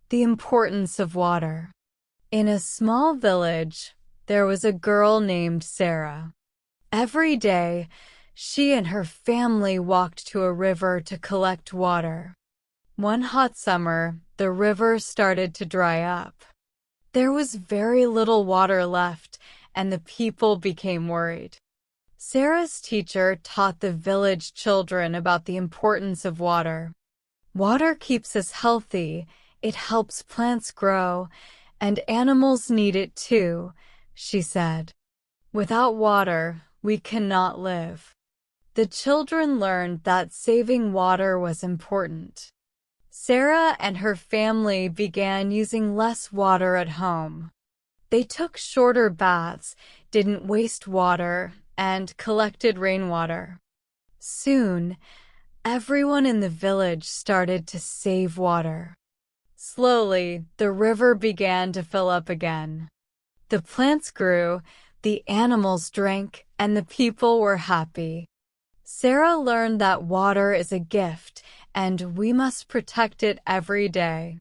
The importance of water. In a small village, there was a girl named Sarah. Every day, she and her family walked to a river to collect water. One hot summer, the river started to dry up. There was very little water left, and the people became worried. Sarah's teacher taught the village children about the importance of water. Water keeps us healthy, it helps plants grow, and animals need it too, she said. Without water, we cannot live. The children learned that saving water was important. Sarah and her family began using less water at home. They took shorter baths, didn't waste water, and collected rainwater. Soon, everyone in the village started to save water. Slowly, the river began to fill up again. The plants grew, the animals drank, and the people were happy. Sarah learned that water is a gift, and we must protect it every day.